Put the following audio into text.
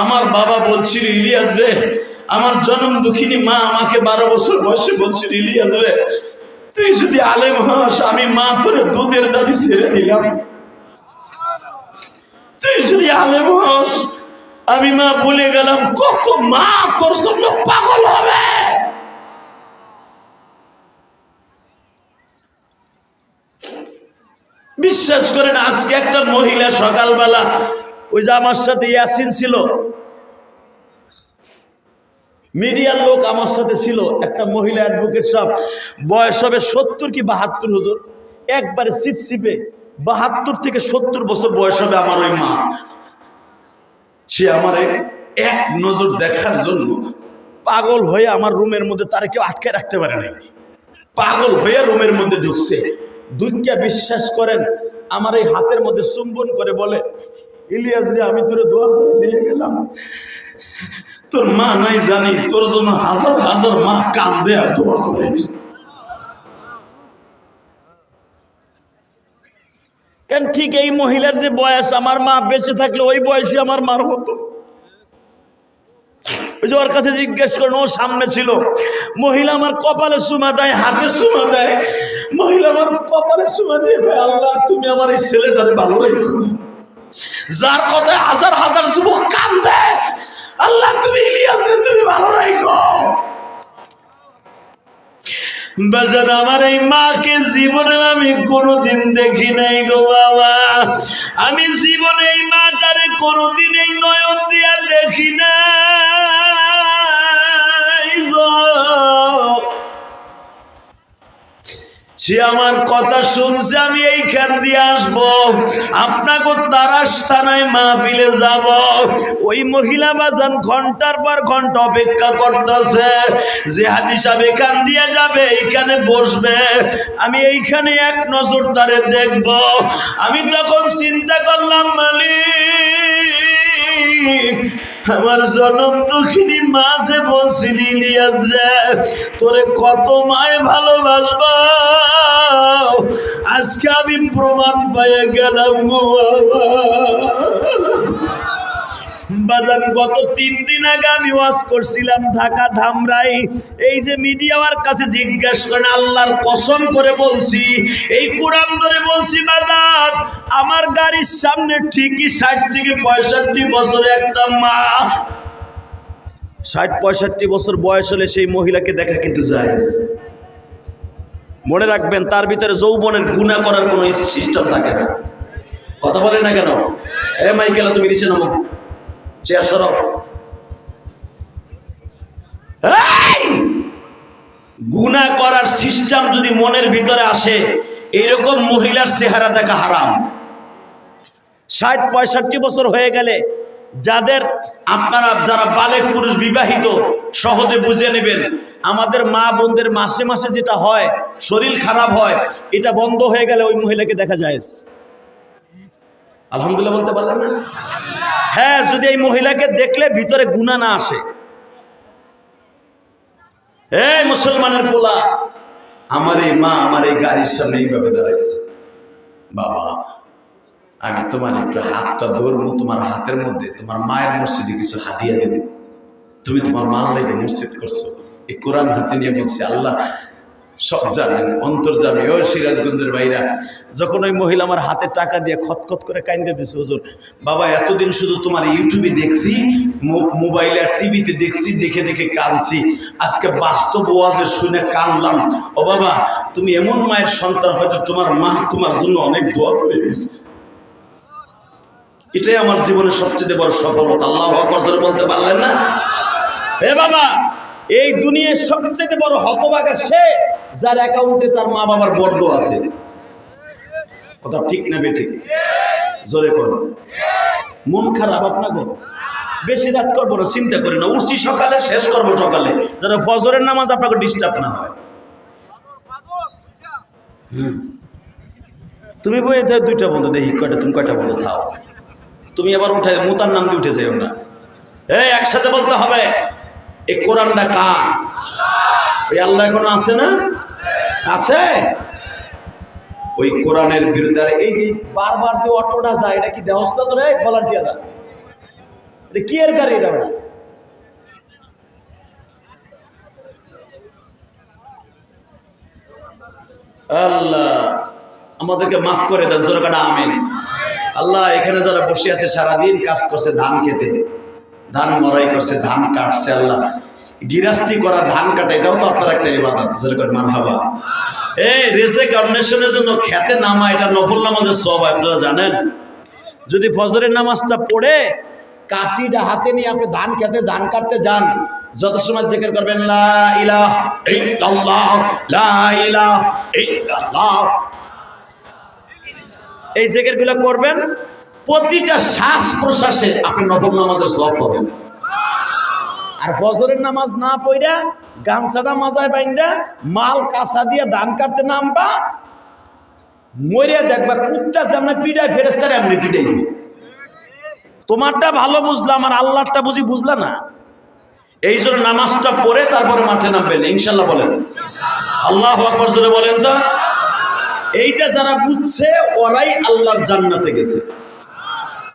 আমার বাবা বলছিল, ইলিয়াস রে, আমার জন্ম দুঃখিনী মা আমাকে 12 বছর বয়সে বলছিল, ইলিয়াস রে তুই যদি আলেম হস আমি মা তোরে দুধের দাবি ছেড়ে দিলাম। তুই যদি আলেম হস আমি মা বলে গেলাম। কত মা তোর জন্য পাগল হবে। বিশ্বাস করেন, আজকে একটা মহিলা সকালবেলা, ওই যে আমার সাথে ইয়াসিন ছিল, মিডিয়ার লোক আমার সাথে ছিল, একটা মহিলা অ্যাডভোকেট সাহেব, বয়স হবে 70 কি 72 হুজুর, একবারে সিপসিপে 72 থেকে 70 বছর বয়স হবে আমার ওই মা। সে আমারে এক নজর দেখার জন্য পাগল হয়ে আমার রুমের মধ্যে, তারা কেউ আটকে রাখতে পারে নাই, পাগল হয়ে রুমের মধ্যে ঢুকছে। দুইটা বিশ্বাস করেন, আমার এই হাতের মধ্যে চুম্বন করে বলে, ইলিয়াস রে আমি তোরে দোয়া করে দিয়ে গেলাম, তোর মা নাই জানি, তোর জন্য হাজার হাজার মা কান্দে আর দোয়া করেনি। কেন ঠিক এই মহিলার যে বয়স, আমার মা বেঁচে থাকলে ওই বয়সে আমার মার হতো। ওই যে ওর কাছে জিজ্ঞেস করেন, ও সামনে ছিল, মহিলা আমার কপালে চুমা দেয়, হাতে চুমা দেয়, মহিলা আমার কপালে চুমা দিয়ে, আল্লাহ তুমি আমার এই ছেলেটারে ভালো রেখো, যার কথায় হাজার হাজার যুবক কান্দে, আল্লাহ তুমি ইলিয়াস রে তুমি ভালো রাখো। বাজার আমার এই মাকে জীবনে আমি কোনোদিন দেখি নাই গো বাবা, আমি জীবনে এই মাটারে কোনোদিন এই নয়ন দিয়া দেখি নাই গো। সে আমার কথা শুনছে, আমি এইখান দিয়ে আসবো, আপনাকে তারাস থানায় মাহফিলে যাব। ওই মহিলা বাজান ঘন্টার পর ঘন্টা অপেক্ষা করতেছে যে হাদি সাহেব এখান দিয়ে যাবে, এইখানে বসবে, আমি এইখানে এক নজর তারে দেখব। আমি তখন চিন্তা করলাম, মালিক আমার জনম দুঃখিনী মা যে বলছিলি, ইলিয়াস রে তোরে কত মায় ভালোবাসবো, আজকে আমি প্রমাণ পেয়ে গেলাম গো বাজান। গত 3 দিন আগে আমি ওয়াজ করছিলাম ঢাকা ধামরাই, এই যে মিডিয়ার কাছে জিজ্ঞেস করেন, আল্লাহর কসম করে বলছি, এই কোরআন ধরে বলছি বাজান, আমার গাড়ির সামনে ঠিকই 60 থেকে 65 বছরে একটা মা, 60-65 বছর বয়স হলে সেই মহিলাকে দেখা কিন্তু জায়েজ। মনে রাখবেন, তার ভিতরে যৌবনের গুনাহ করার কোনো সিস্টেম থাকে না। কথা বলে না কেন? এ মাইকেল তুমি নিচে নামো, চেয়ার সরাও। গুনাহ করার সিস্টেম যদি মনের ভিতরে আসে, এরকম মহিলার চেহারা দেখা হারাম। 60-65 বছর হয়ে গেলে যাদের, আপনারা যারা বালেগ পুরুষ বিবাহিত সহজে বুঝে নেবেন, আমাদের মা বোনদের মাসে মাসে যেটা হয়, শরীর খারাপ হয়, এটা বন্ধ হয়ে গেলে ওই মহিলাকে দেখা যায়। আলহামদুলিল্লাহ বলতে পারলেন না? হ্যাঁ, যদি এই মহিলাকে দেখলে ভিতরে গুনাহ না আসে। এই মুসলমানের পোলা, আমার এই মা আমার এই গাড়ির সামনে এইভাবে দাঁড়াইছে, বাবা আমি তোমার একটু হাতটা ধরবো, তোমার হাতের মধ্যে তোমার মায়ের মসজিদে কিছু হাদিয়া দেবে, তুমি তোমার মার লেগে মসজিদ করছো। এই কোরআন হাতে নিয়ে বলছি, আল্লাহ সব জানেন, অন্তর্যামী। ও সিরাজগঞ্জের ভাইরা, যখন ওই মহিলা আমার হাতে টাকা দিয়ে খতখত করে কাইন্দে দিছে, হুজুর বাবা এতদিন শুধু তোমার ইউটিউবে দেখছি, মোবাইলে আর টিভিতে দেখছি, দেখে দেখে কাঁদছি, আজকে বাস্তব ওয়াজে শুনে কাঁদলাম। ও বাবা তুমি এমন মায়ের সন্তান, হয়তো তোমার মা তোমার জন্য অনেক দোয়া করে গেছে। এটাই আমার জীবনের সবচেয়ে বড় সফলতা। আল্লাহু আকবার জোরে বলতে পারলেন না? হে বাবা, এই দুনিয়ার সবচেয়ে বড় হতভাগা সে, যার অ্যাকাউন্টে তার মা বাবার বর্দ আছে। কথা ঠিক না বেঠিক? জোরে করো। মন খারাপ আপনাকে, বেশি রাত করবো না, চিন্তা করি না, উঠছি সকালে, শেষ করবো সকালে, যেন ফজরের নামাজ আপনাকে ডিস্টার্ব না হয়। তুমি বই 2টা বন্ধু দেখি কয়টা, তুমি কয়টা বন্ধু থাও, তুমি আবার উঠে মুতার নাম দিয়ে উঠে যাও না। এই একসাথে বলতে হবে, এই কোরআনটা কার? ওই আল্লাহ এখনো আছে না? আছে। ওই কোরআনের বিরুদ্ধে। আর এই যে বারবার যে অটোটা যায়, এটা কি দেহস্তা তো রে ভলান্টিয়ার? এটা কি এর গাড়ি এটা বেটা? আল্লাহ আমাদেরকে মাফ করে দেন, জোরে কাটা আমিন। আল্লাহ এখানে যারা বসে আছে সারাদিন কাজ করছে, ধান খেতে, ধান মরাই করছে, ধান কাটছে, আল্লাহ গিরাস্তি করা, ধান কাটা, এটাও তো আপনার একটা ইবাদত, জোরে করে মারহাবা। এই রিজিক অন্বেষণের জন্য খেতে নামা, এটা নফল নামাজের সওয়াব, আপনারা জানেন। যদি ফজরের নামাজটা পড়ে কাশিটা হাতে নিয়ে আপনি ধান খেতে, ধান কাটতে যান, যত সময় জিকির করবেন লা ইলাহা ইল্লাল্লাহ, লা ইলাহা ইল্লাল্লাহ, এই জিকিরগুলো করবেন, প্রতিটা শ্বাস প্রশ্বাসে আপনি নফল নামাজের সওয়াব পাবেন। আর ফজরের নামাজ না পড়া গামছাটা মাজায় বাইন্দা মাল কাঁচা দিয়ে ধান কাটতে নামবা, মরে দেখবা কুত্তা যেমন পিড়ায় ফেরেস্তার এমনি পিড়াইবে। তোমারটা ভালো বুঝলাম, আর আল্লাহরটা বুঝি বুঝলা না। এই জন্য নামাজটা পড়ে তারপরে মাঠে নামবেন ইনশাল্লাহ। বলেন আল্লাহু আকবার, জোরে বলেন তো। এইটা যারা বুঝছে ওরাই আল্লাহর জান্নাতে গেছে।